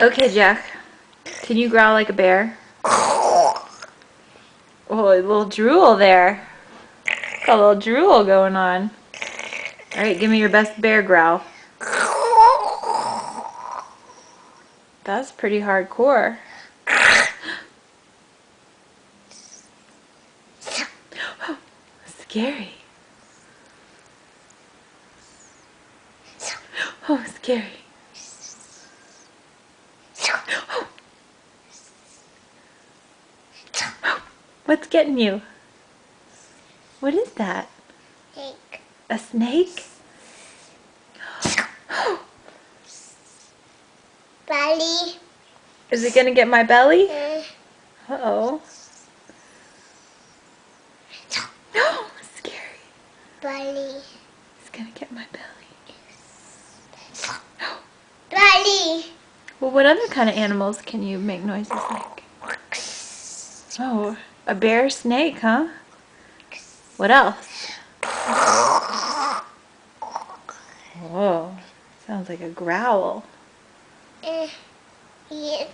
Okay, Jack. Can you growl like a bear? Oh, a little drool there. Got a little drool going on. Alright, give me your best bear growl. That's pretty hardcore. Scary. Oh, scary. What's getting you? What is that? Snake. A snake? Belly. Is it gonna get my belly? Mm. Uh-oh. Oh, scary. Belly. It's gonna get my belly. Belly. Well, what other kind of animals can you make noises like? Oh, a bear, snake, huh? What else? Whoa, sounds like a growl. Yeah.